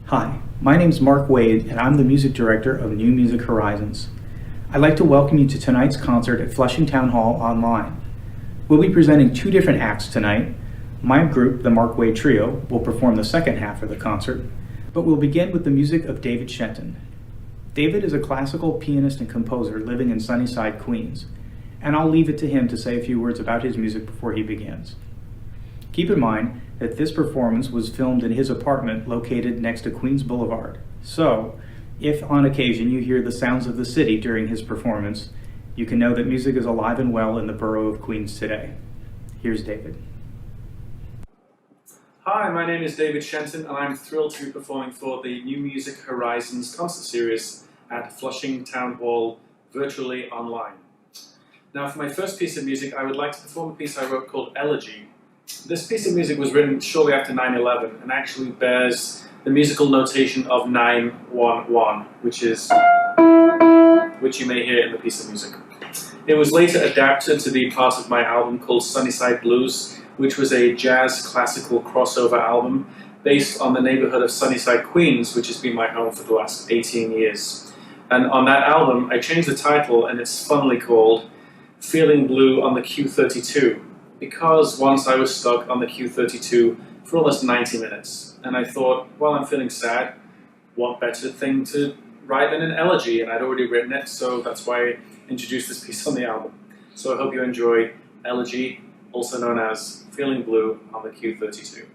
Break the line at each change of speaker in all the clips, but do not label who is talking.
Hi, my name is Mark Wade, and I'm the music director of New Music Horizons. I'd like to welcome you to tonight's concert at Flushing Town Hall online. We'll be presenting two different acts tonight. My group, the Mark Wade Trio, will perform the second half of the concert, but we'll begin with the music of David Shenton. David is a classical pianist and composer living in Sunnyside, Queens, and I'll leave it to him to say a few words about his music before he begins. Keep in mind that this performance was filmed in his apartment located next to Queens Boulevard. So, if on occasion you hear the sounds of the city during his performance, you can know that music is alive and well in the borough of Queens today. Here's David.
Hi, my name is David Shenton, and I'm thrilled to be performing for the New Music Horizons concert series at Flushing Town Hall virtually online. Now, for my first piece of music, I would like to perform a piece I wrote called Elegy. This piece of music was written shortly after 9/11 and actually bears the musical notation of 9-1-1, which you may hear in the piece of music. It was later adapted to be part of my album called Sunnyside Blues, which was a jazz classical crossover album based on the neighborhood of Sunnyside, Queens, which has been my home for the last 18 years. And on that album, I changed the title, and it's funnily called Feeling Blue on the Q32, because once I was stuck on the Q32 for almost 90 minutes. And I thought, well, I'm feeling sad, what better thing to write than an elegy? And I'd already written it, so that's why I introduced this piece on the album. So I hope you enjoy Elegy, also known as Feeling Blue on the Q32.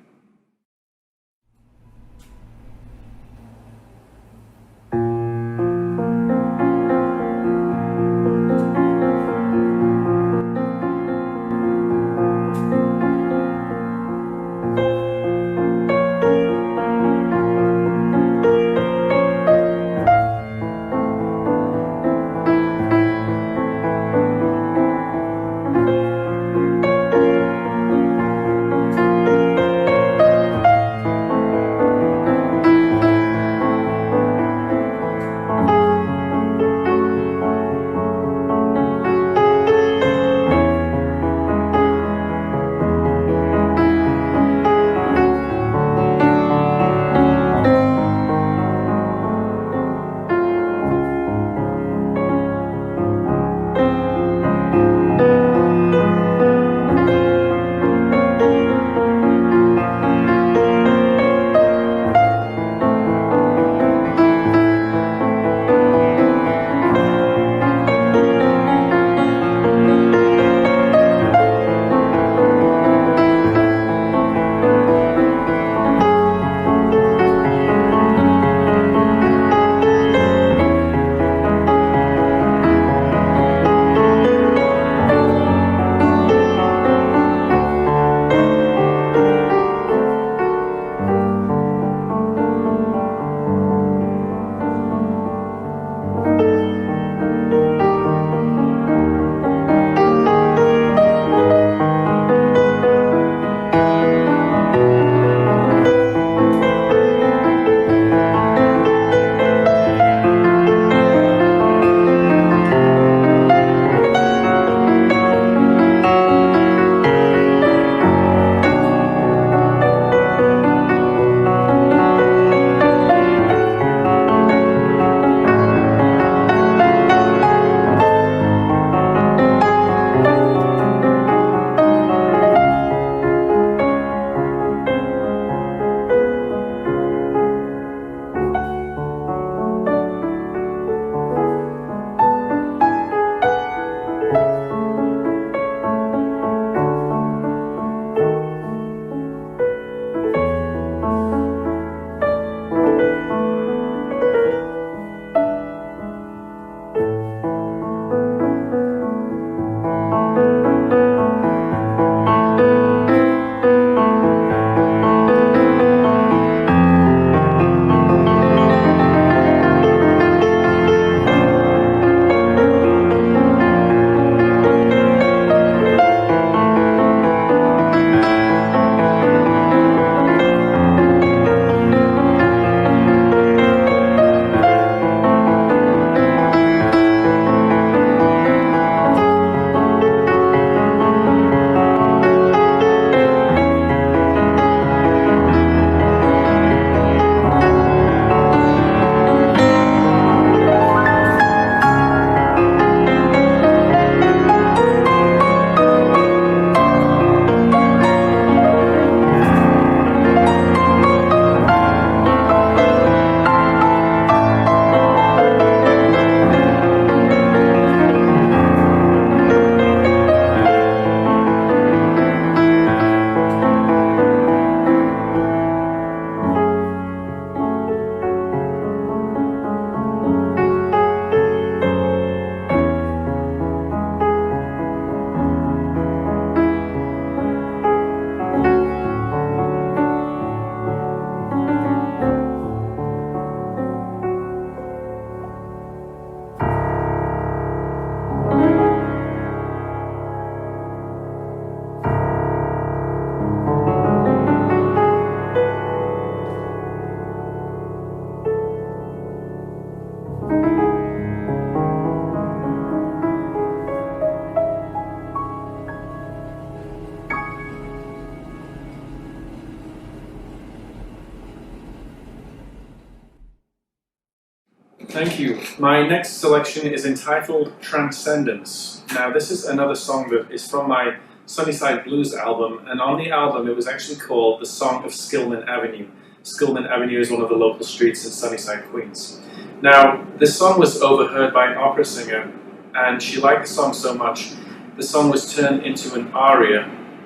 Thank you. My next selection is entitled Transcendence. Now, this is another song that is from my Sunnyside Blues album, and on the album it was actually called The Song of Skillman Avenue. Skillman Avenue is one of the local streets in Sunnyside, Queens. Now, this song was overheard by an opera singer, and she liked the song so much, the song was turned into an aria,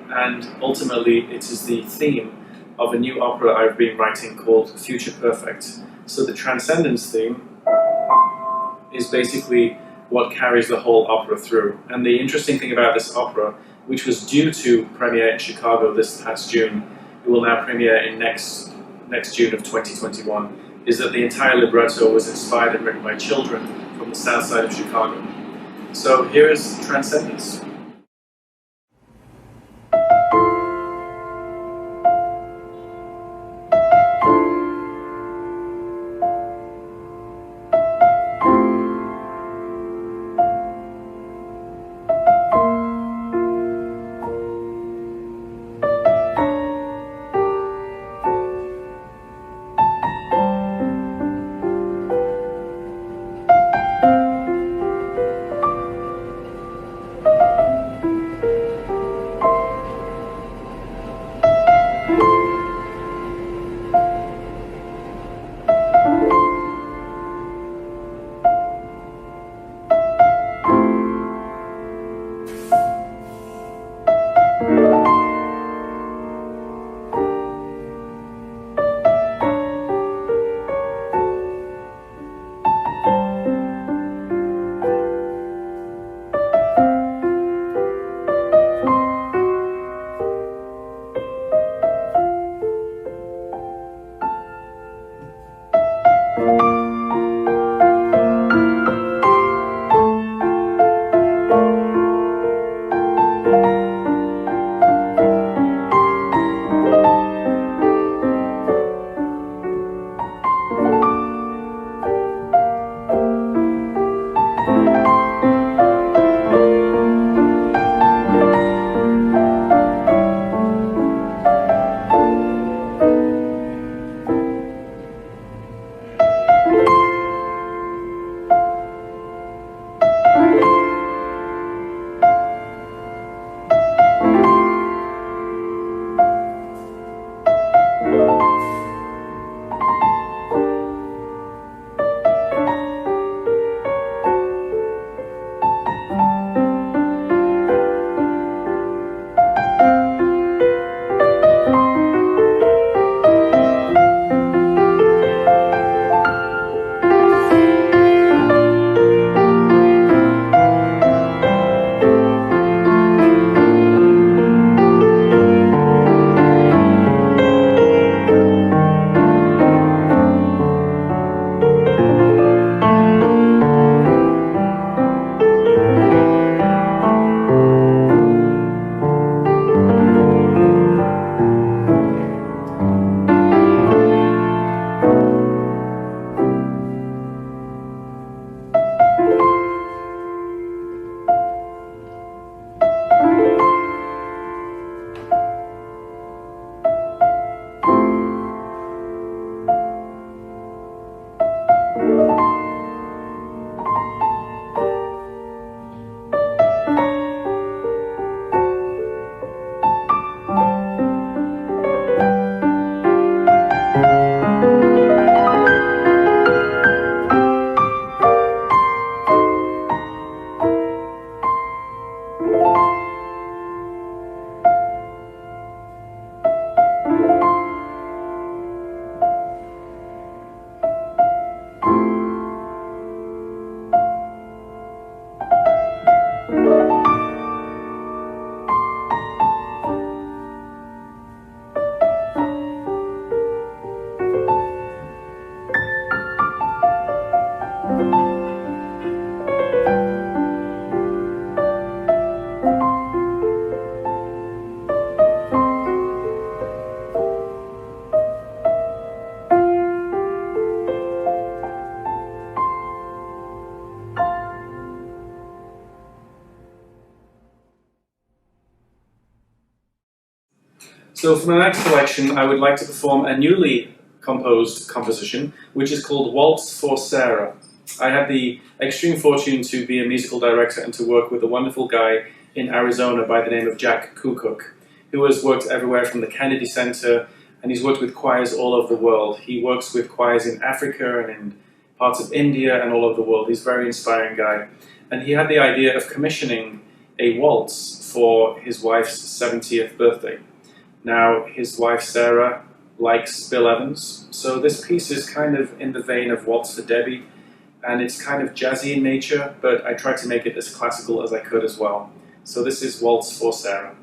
and ultimately it is the theme of a new opera I've been writing called Future Perfect. So the Transcendence theme is basically what carries the whole opera through. And the interesting thing about this opera, which was due to premiere in Chicago this past June, it will now premiere in next June of 2021, is that the entire libretto was inspired and written by children from the south side of Chicago. So here is Transcendence. So for my next selection, I would like to perform a newly composed composition, which is called Waltz for Sarah. I had the extreme fortune to be a musical director and to work with a wonderful guy in Arizona by the name of Jack Kukuk, who has worked everywhere from the Kennedy Center, and he's worked with choirs all over the world. He works with choirs in Africa and in parts of India and all over the world. He's a very inspiring guy. And he had the idea of commissioning a waltz for his wife's 70th birthday. Now, his wife Sarah likes Bill Evans, so this piece is kind of in the vein of Waltz for Debbie, and it's kind of jazzy in nature, but I tried to make it as classical as I could as well. So this is Waltz for Sarah.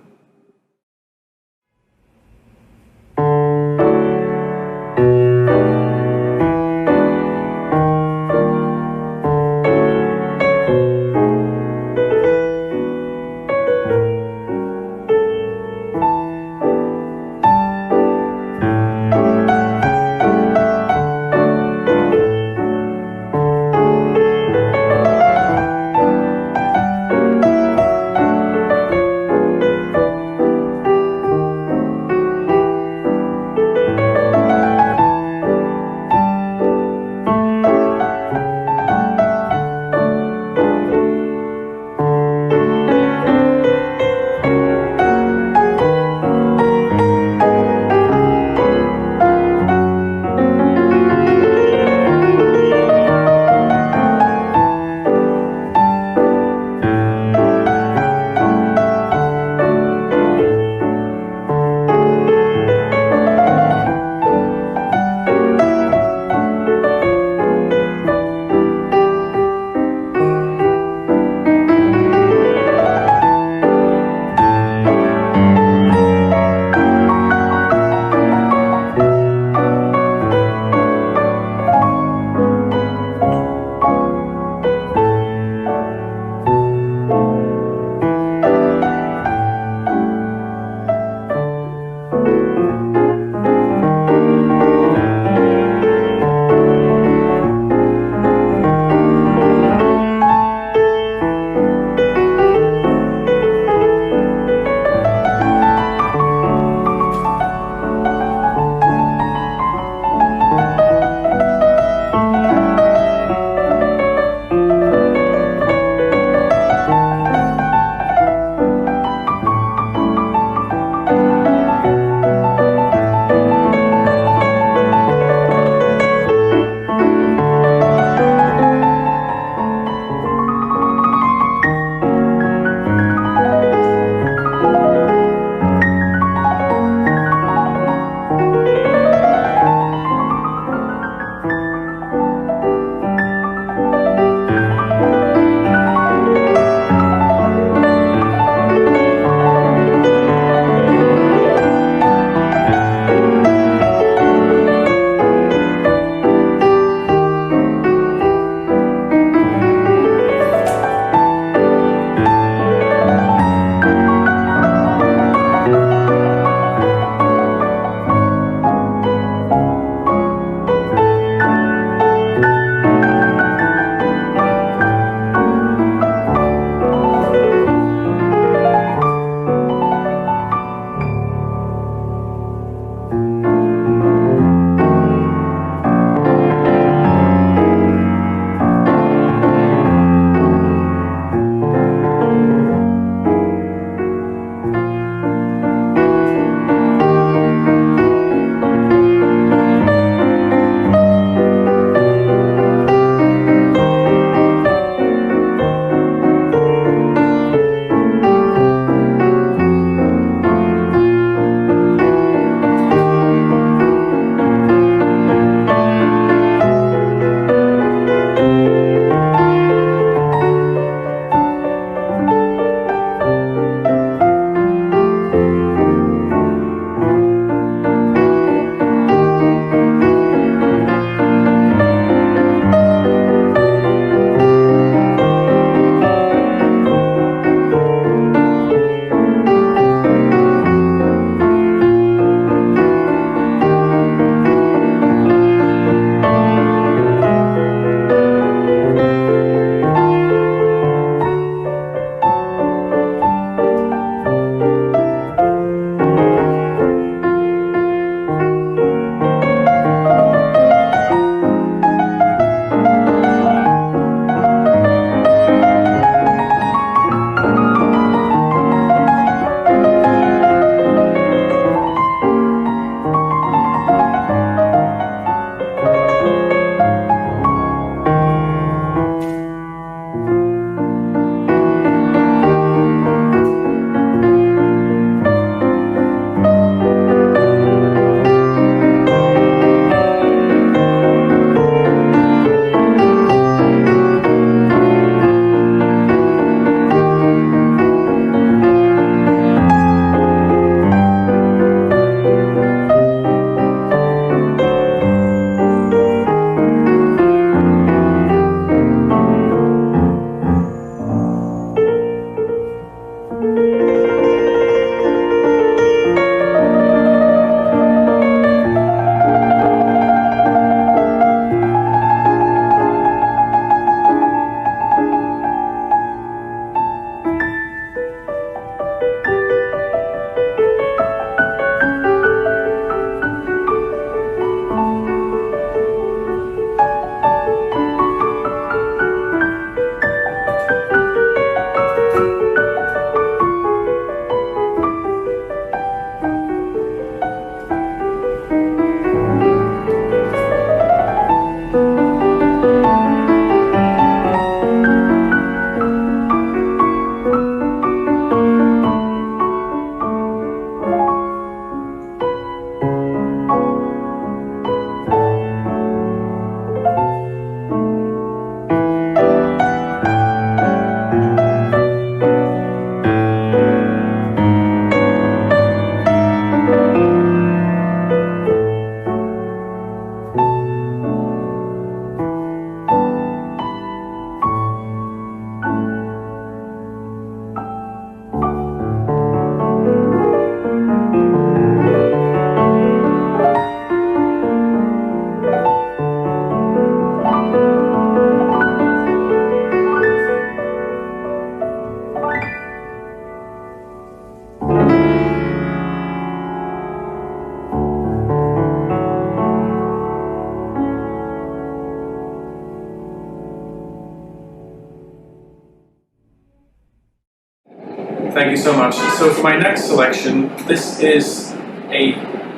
Thank you so much. So for my next selection, this is a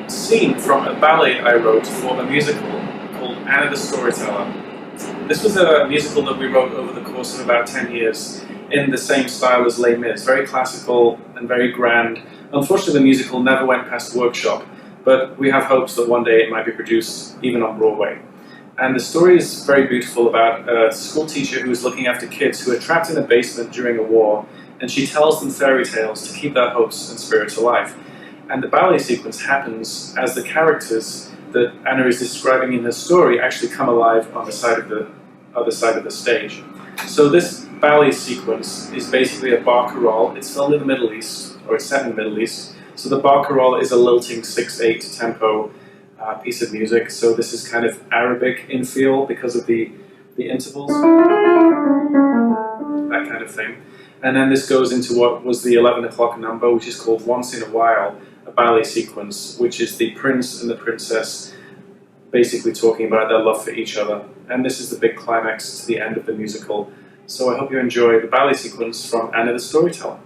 scene from a ballet I wrote for a musical called Anna the Storyteller. This was a musical that we wrote over the course of about 10 years in the same style as Les Mis, very classical and very grand. Unfortunately, the musical never went past workshop, but we have hopes that one day it might be produced even on Broadway. And the story is very beautiful about a school teacher who is looking after kids who are trapped in a basement during a war, and she tells them fairy tales to keep their hopes and spirits alive. And the ballet sequence happens as the characters that Anna is describing in her story actually come alive on the side of the other side of the stage. So this ballet sequence is basically a barcarolle. It's filmed in the Middle East, or it's set in the Middle East. So the barcarolle is a lilting 6/8 tempo piece of music. So this is kind of Arabic in feel because of the intervals, that kind of thing. And then this goes into what was the 11 o'clock number, which is called Once in a While, a ballet sequence, which is the prince and the princess basically talking about their love for each other. And this is the big climax to the end of the musical. So I hope you enjoy the ballet sequence from Anna the Storyteller.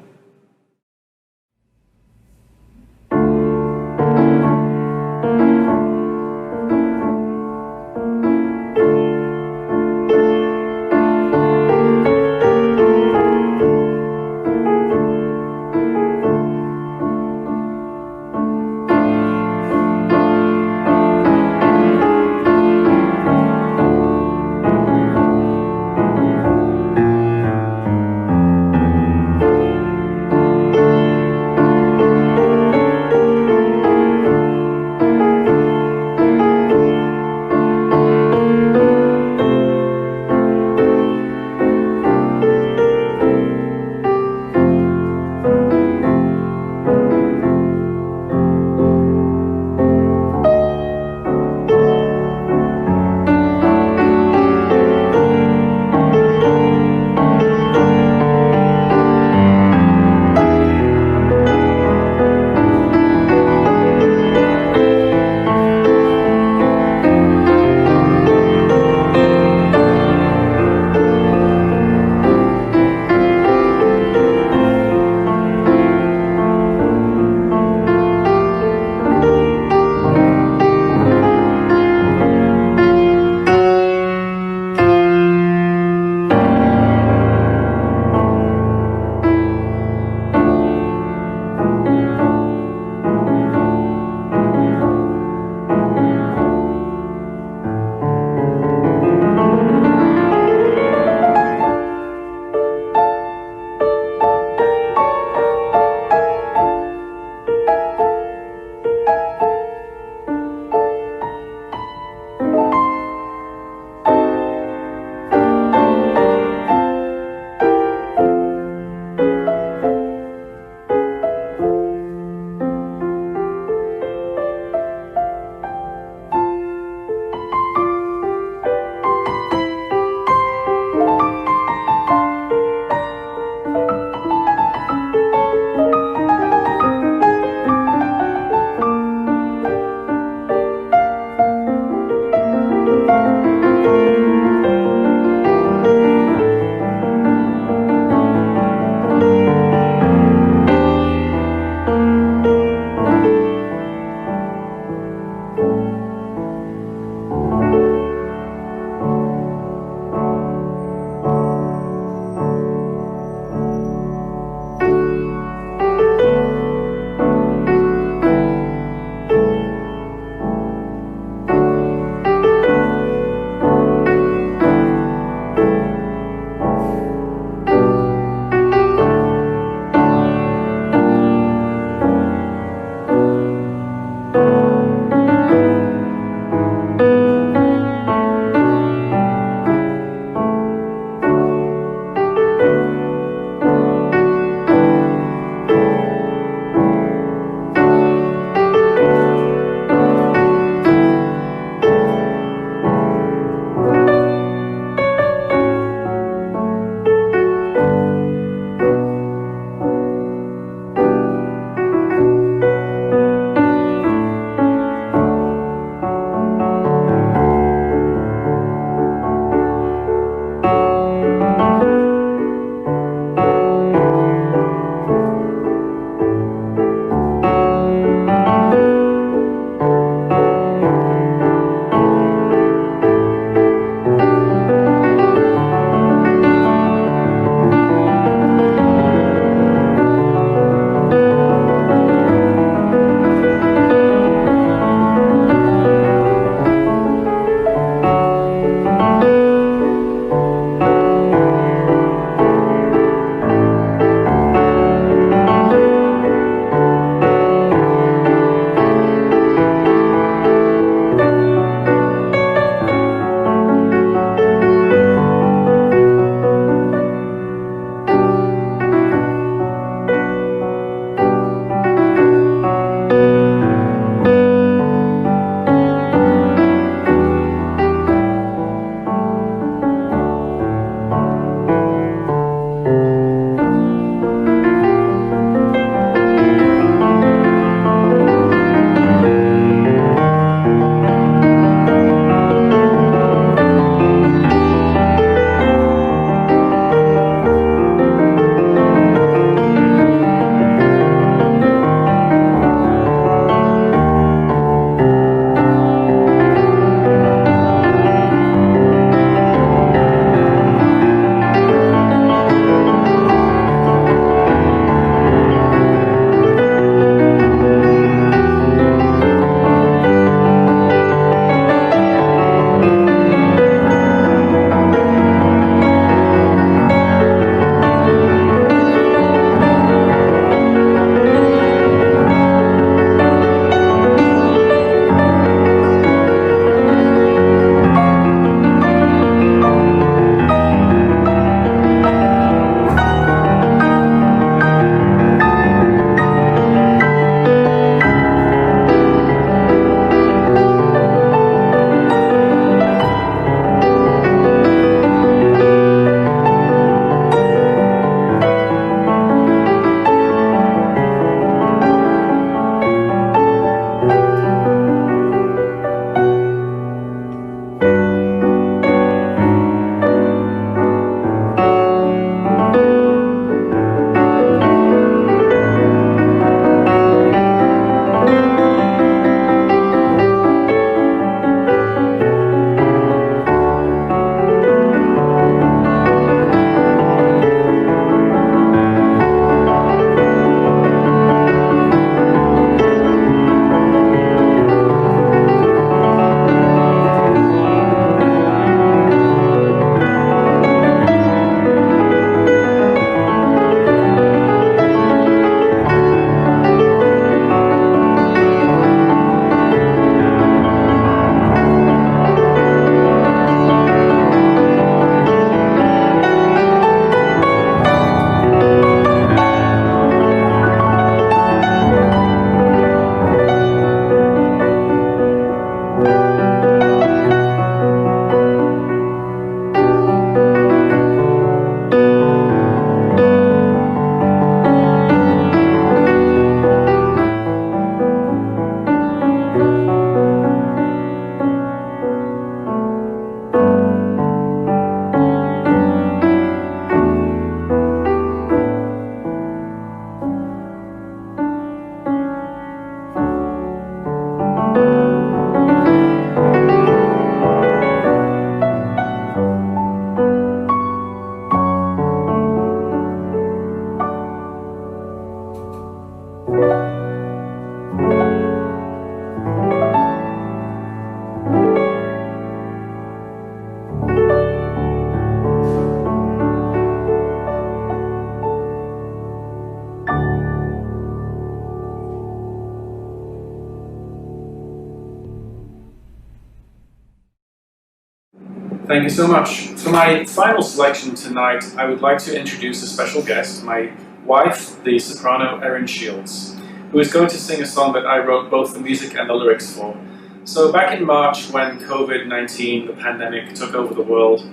Thank you so much. For my final selection tonight, I would like to introduce a special guest, my wife, the soprano Erin Shields, who is going to sing a song that I wrote both the music and the lyrics for. So back in March, when COVID-19, the pandemic, took over the world,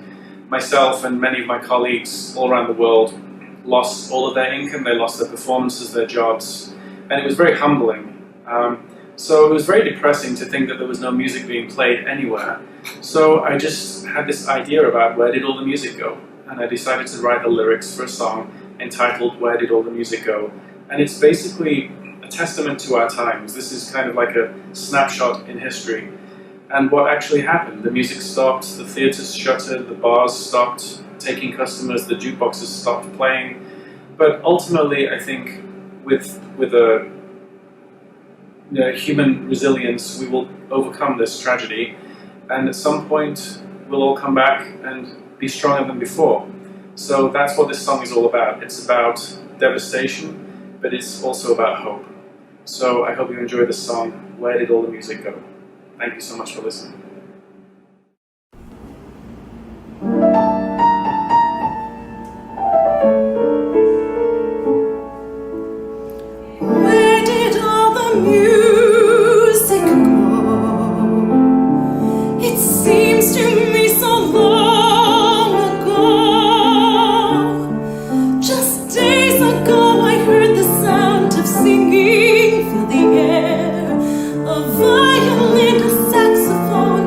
myself and many of my colleagues all around the world lost all of their income, they lost their performances, their jobs, and it was very humbling. So it was very depressing to think that there was no music being played anywhere. So I just had this idea about where did all the music go? And I decided to write the lyrics for a song entitled Where Did All the Music Go? And it's basically a testament to our times. This is kind of like a snapshot in history. And what actually happened, the music stopped, the theatres shuttered, the bars stopped taking customers, the jukeboxes stopped playing. But ultimately, I think with a human resilience, we will overcome this tragedy, and at some point we'll all come back and be stronger than before. So that's what this song is all about. It's about devastation, but it's also about hope. So I hope you enjoy this song, Where Did All the Music Go? Thank you so much for listening.
Where did all the music go? It seems to me so long ago. Just days ago I heard the sound of singing, fill the air. A violin, a saxophone,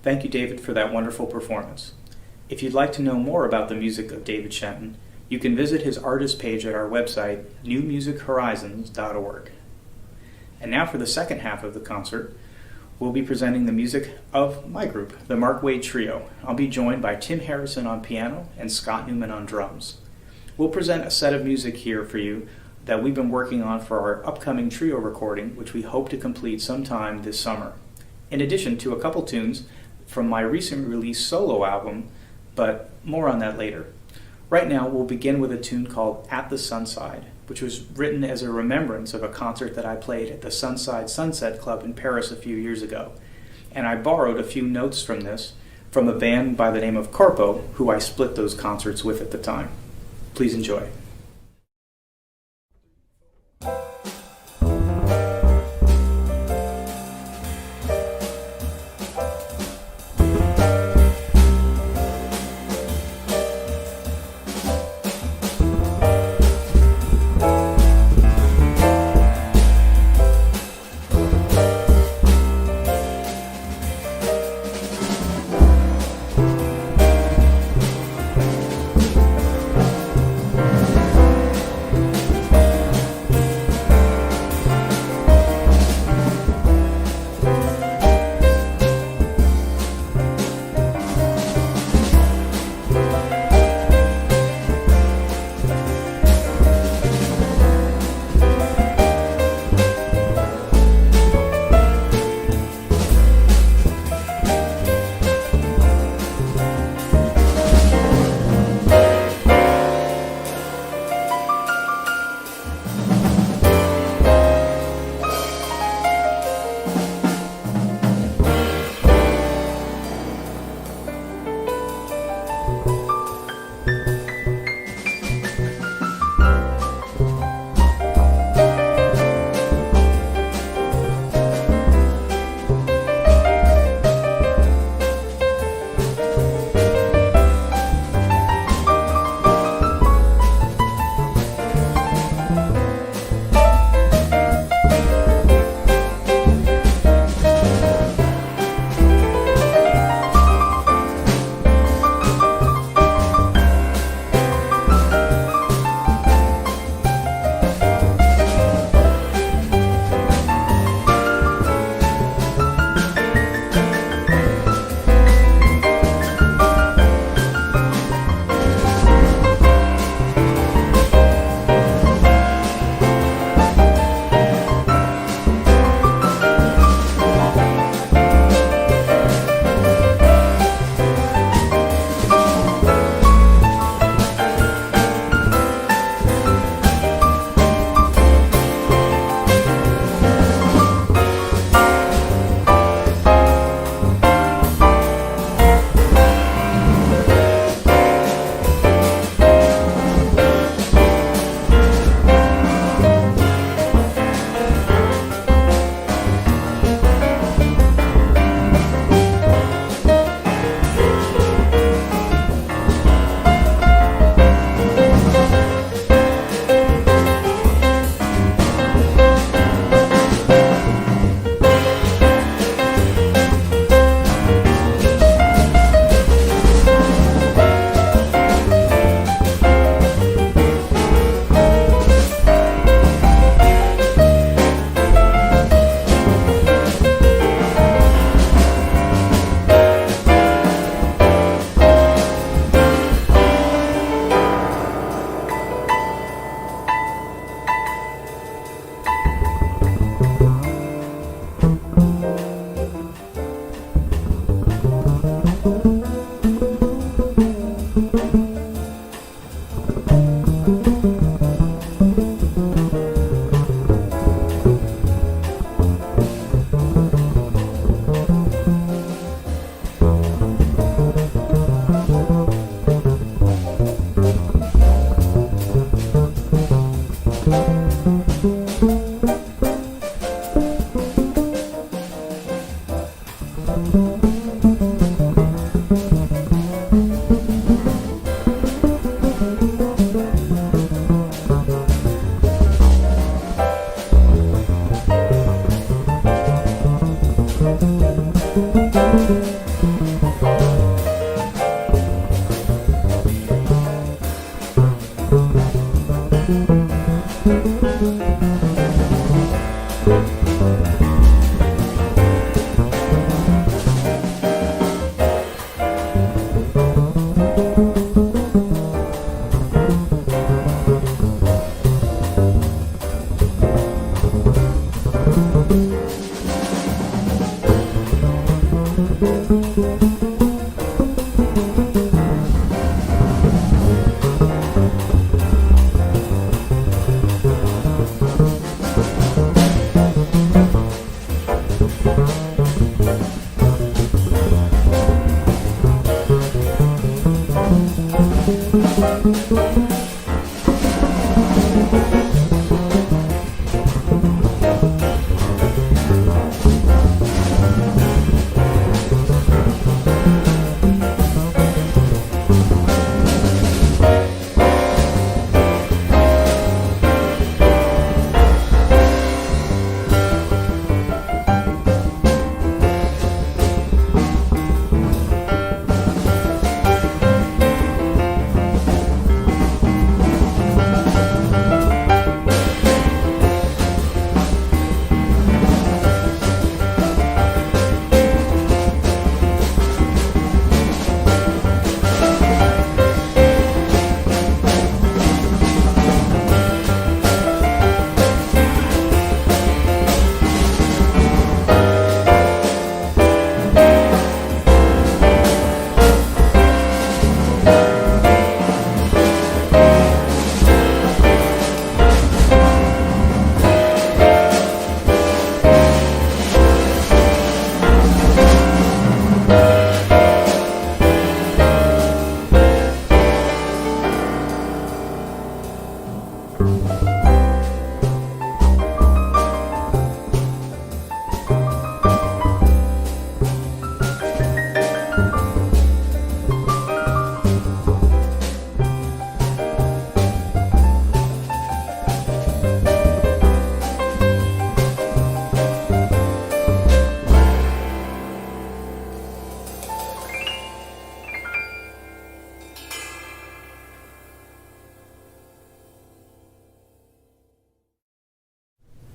Thank you, David, for that wonderful performance. If you'd like to know more about the music of David Shenton, you can visit his artist page at our website, newmusichorizons.org. And now for the second half of the concert, we'll be presenting the music of my group, the Mark Wade Trio. I'll be joined by Tim Harrison on piano and Scott Newman on drums. We'll present a set of music here for you that we've been working on for our upcoming trio recording, which we hope to complete sometime this summer. In addition to a couple tunes from my recently released solo album, but more on that later. Right now, we'll begin with a tune called At the Sunside, which was written as a remembrance of a concert that I played at the Sunside Sunset Club in Paris a few years ago. And I borrowed a few notes from this from a band by the name of Corpo, who I split those concerts with at the time. Please enjoy.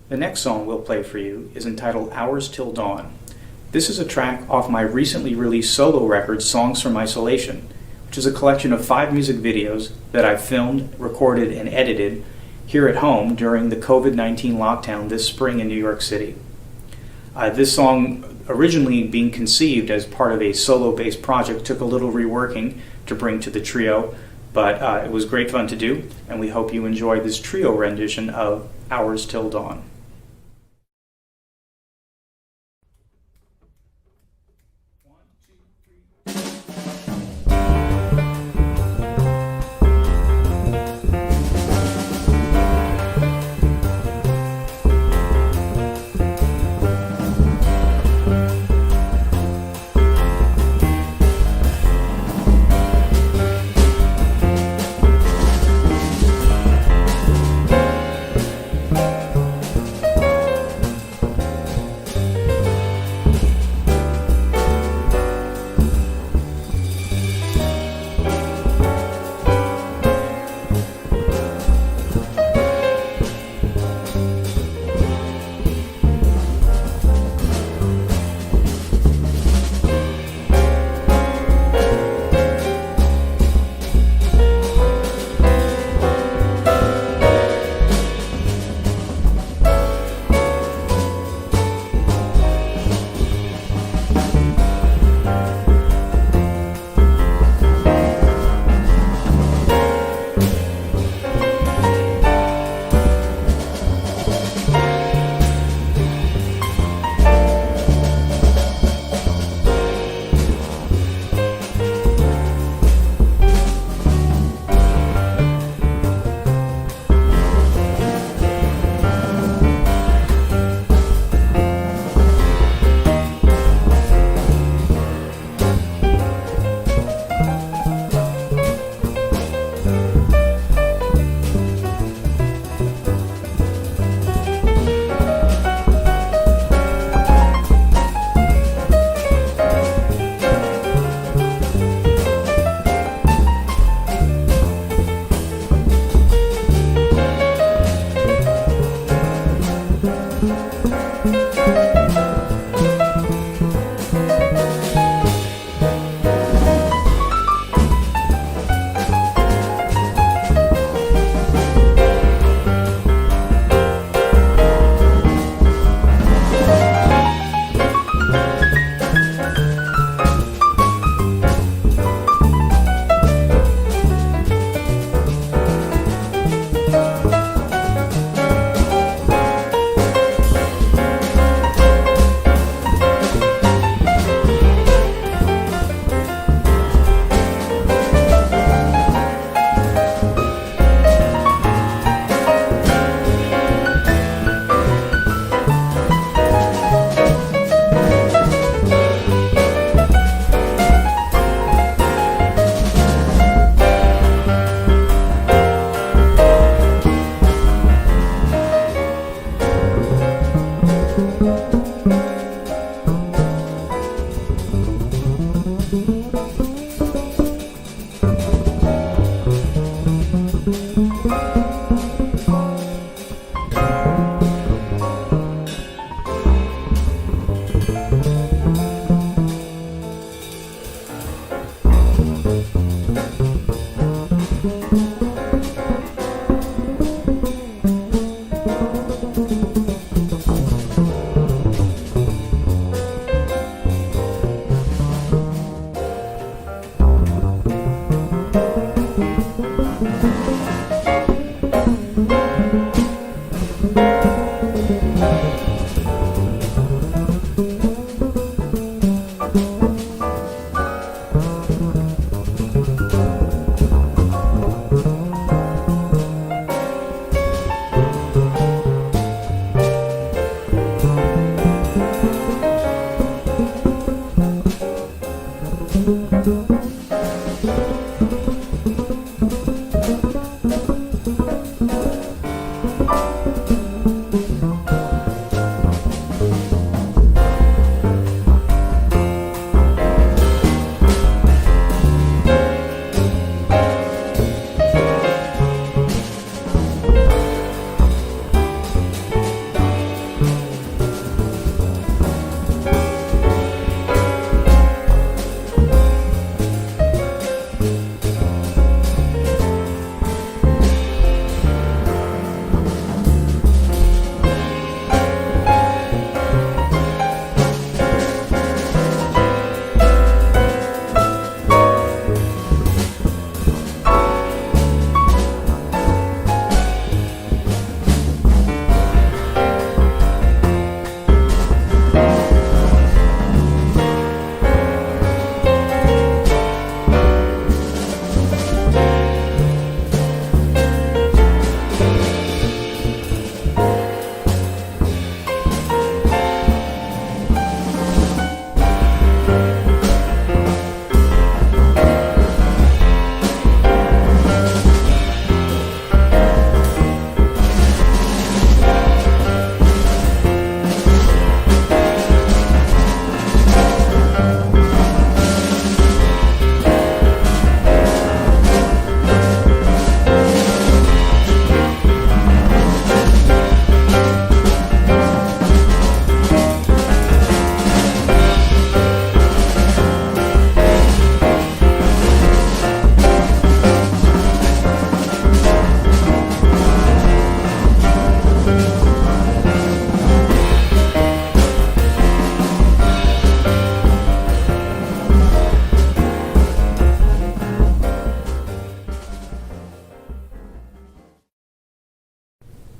The next song we'll play for you is entitled Hours Till Dawn. This is a track off my recently released solo record, Songs from Isolation, which is a collection of 5 music videos that I filmed, recorded, and edited here at home during the COVID-19 lockdown this spring in New York City. This song, originally being conceived as part of a solo-based project, took a little reworking to bring to the trio, but it was great fun to do, and we hope you enjoy this trio rendition of Hours Till Dawn.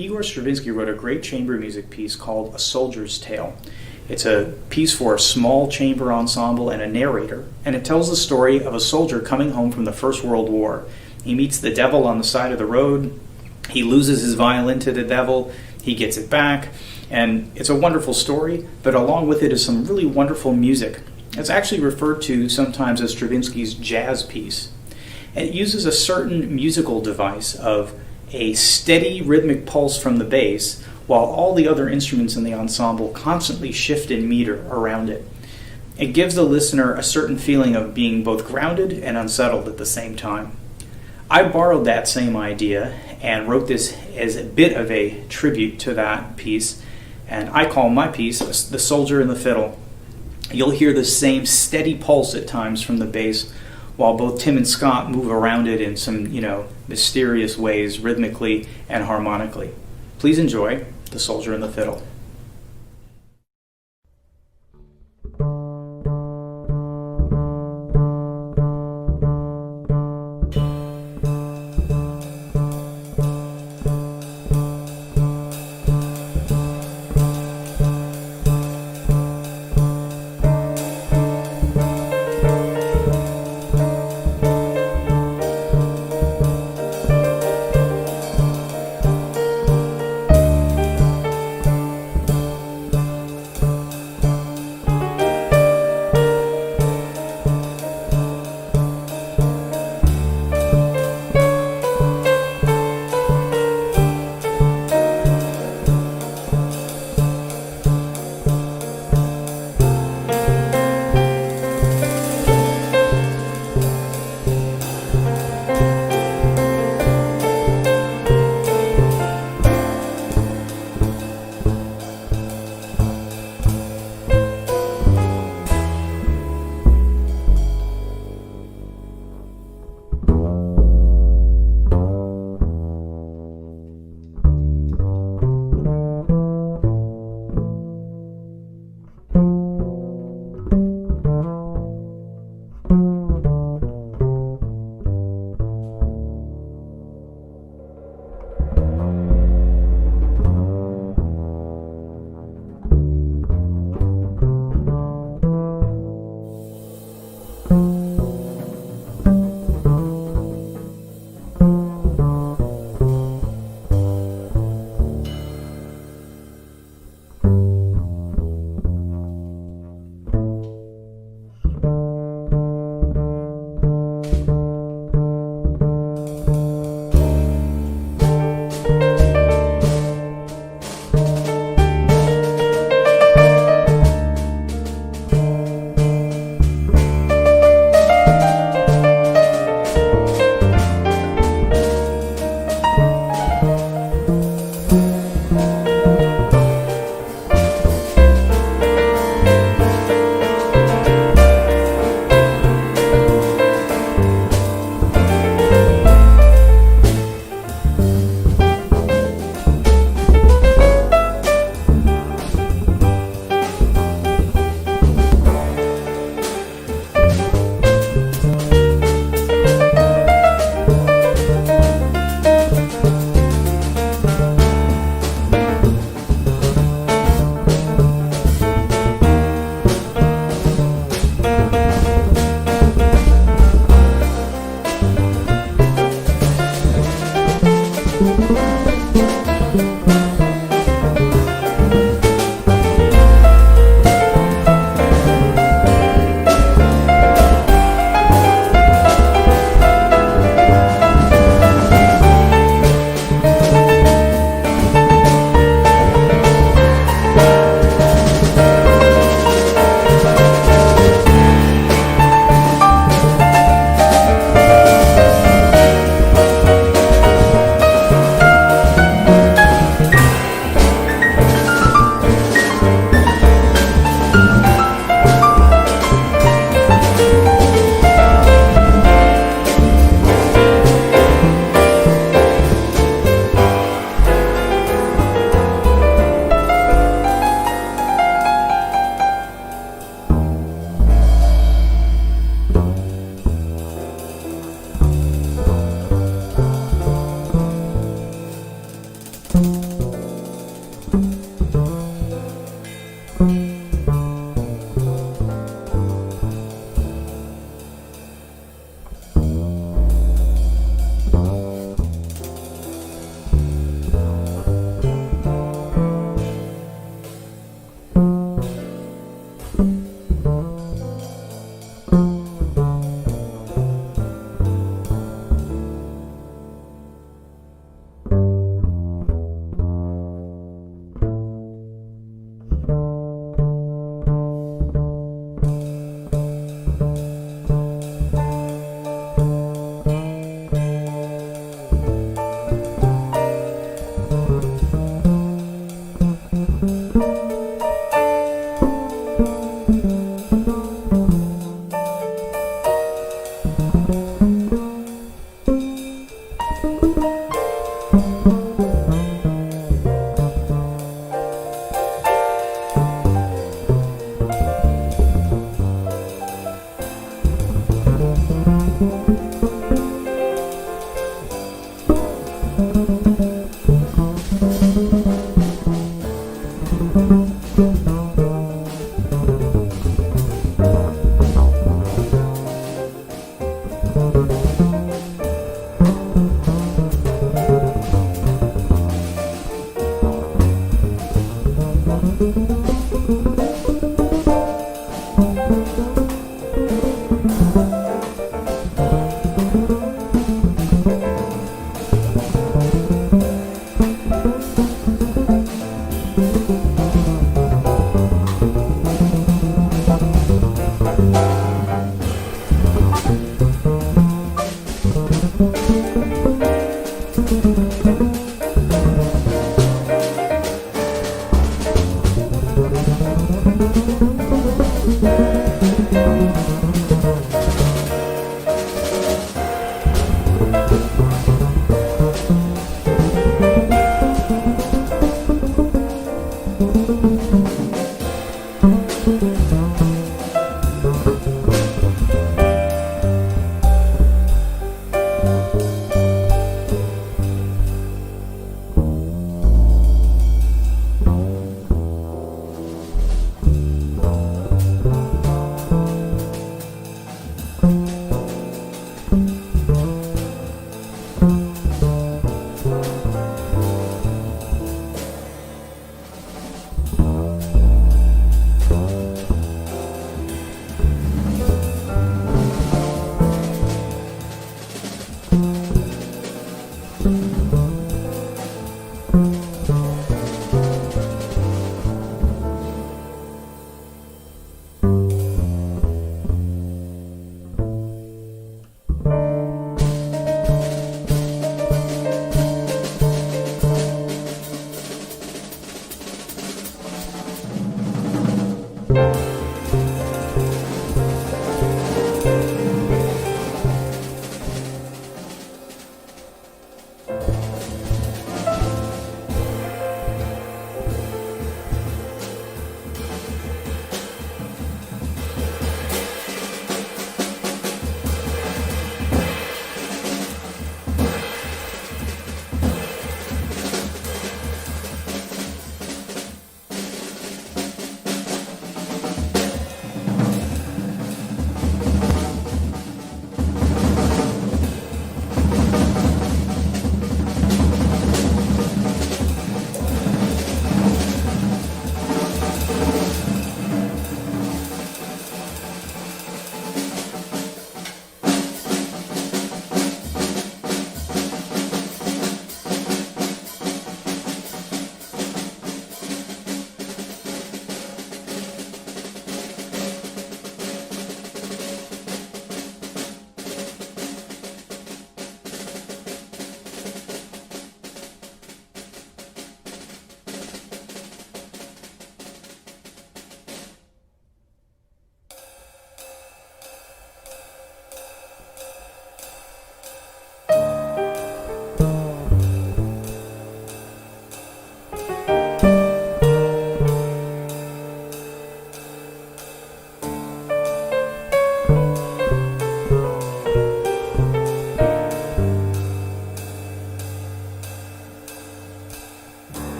Igor Stravinsky wrote a great chamber music piece called A Soldier's Tale. It's a piece for a small chamber ensemble and a narrator, and it tells the story of a soldier coming home from the First World War. He meets the devil on the side of the road, he loses his violin to the devil, he gets it back, and it's a wonderful story, but along with it is some really wonderful music. It's actually referred to sometimes as Stravinsky's jazz piece. And it uses a certain musical device of a steady rhythmic pulse from the bass, while all the other instruments in the ensemble constantly shift in meter around it. It gives the listener a certain feeling of being both grounded and unsettled at the same time. I borrowed that same idea and wrote this as a bit of a tribute to that piece, and I call my piece The Soldier and the Fiddle. You'll hear the same steady pulse at times from the bass, while both Tim and Scott move around it in some, mysterious ways, rhythmically and harmonically. Please enjoy The Soldier and the Fiddle.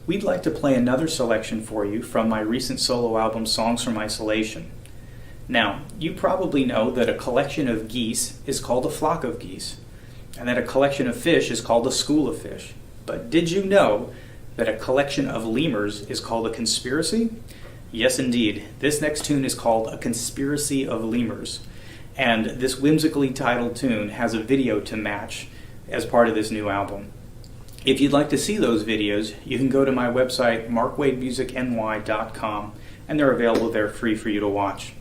We'd like to play another selection for you from my recent solo album, Songs from Isolation. Now, you probably know that a collection of geese is called a flock of geese, and that a collection of fish is called a school of fish. But did you know that a collection of lemurs is called a conspiracy? Yes, indeed. This next tune is called A Conspiracy of Lemurs, and this whimsically titled tune has a video to match as part of this new album. If you'd like to see those videos, you can go to my website, markwademusicny.com, and they're available there free for you to watch.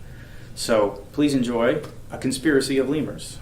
So please enjoy A Conspiracy of Lemurs.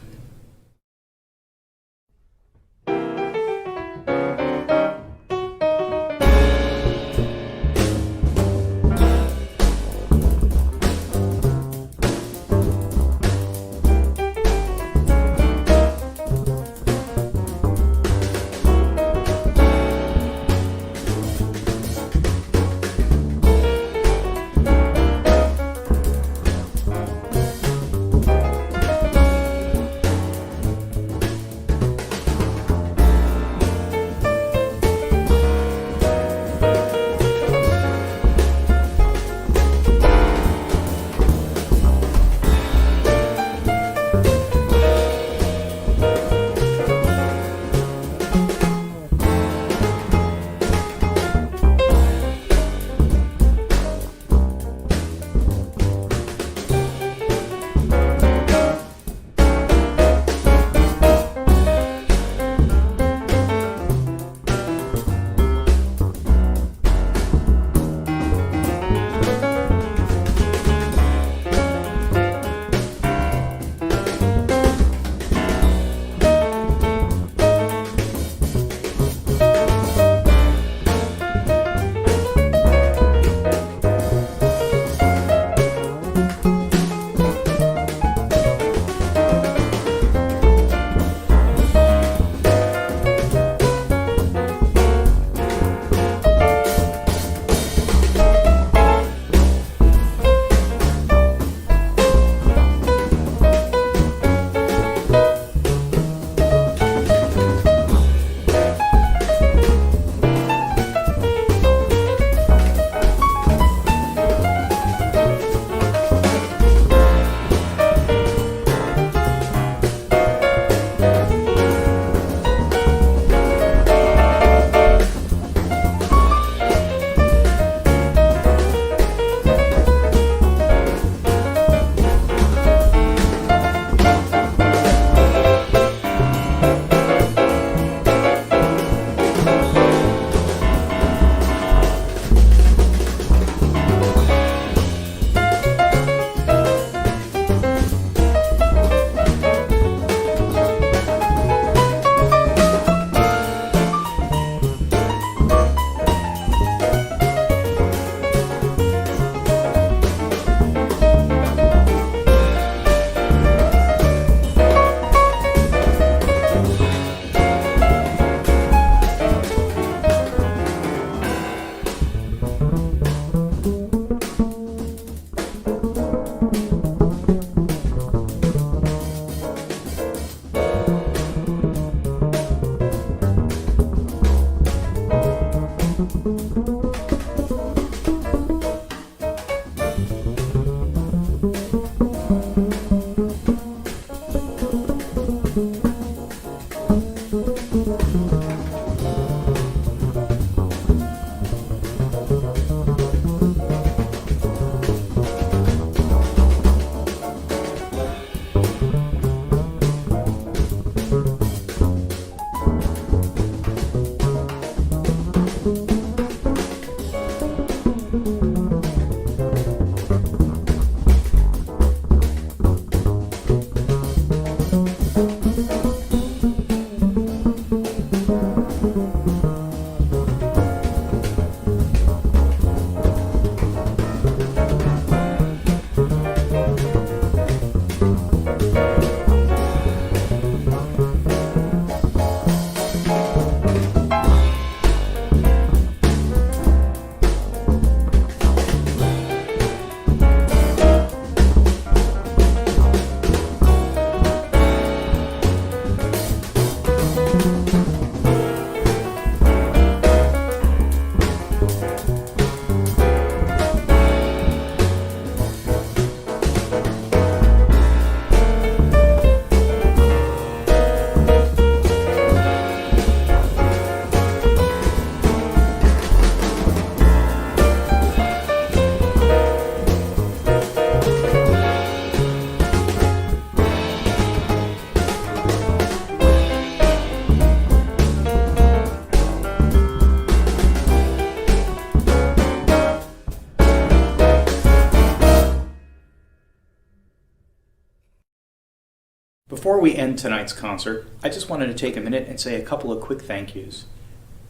Before we end tonight's concert, I just wanted to take a minute and say a couple of quick thank yous.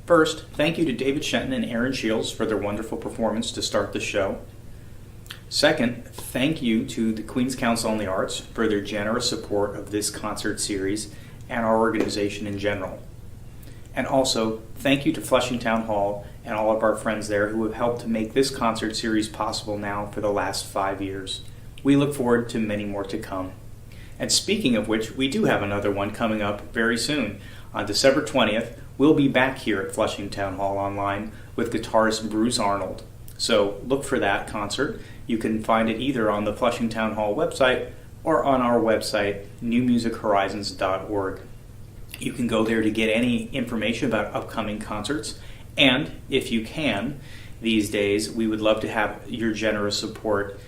First, thank you to David Shenton and Aaron Shields for their wonderful performance to start the show. Second, thank you to the Queen's Council on the Arts for their generous support of this concert series and our organization in general. And also, thank you to Flushing Town Hall and all of our friends there who have helped to make this concert series possible now for the last 5 years. We look forward to many more to come. And speaking of which, we do have another one coming up very soon. On December 20th, we'll be back here at Flushing Town Hall online with guitarist Bruce Arnold. So look for that concert. You can find it either on the Flushing Town Hall website or on our website, newmusichorizons.org. You can go there to get any information about upcoming concerts. And if you can, these days, we would love to have your generous support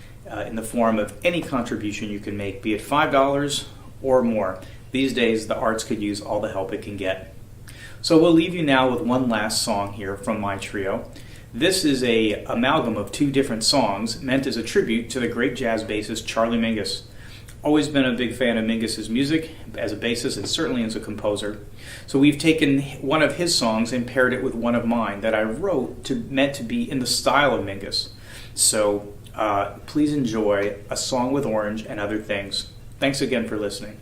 in the form of any contribution you can make, be it $5 or more. These days, the arts could use all the help it can get. So we'll leave you now with one last song here from my trio. This is a amalgam of two different songs meant as a tribute to the great jazz bassist Charlie Mingus. Always been a big fan of Mingus's music as a bassist and certainly as a composer. So we've taken one of his songs and paired it with one of mine that I wrote meant to be in the style of Mingus. So please enjoy A Song with Orange and Other Things. Thanks again for listening.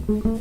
Thank you.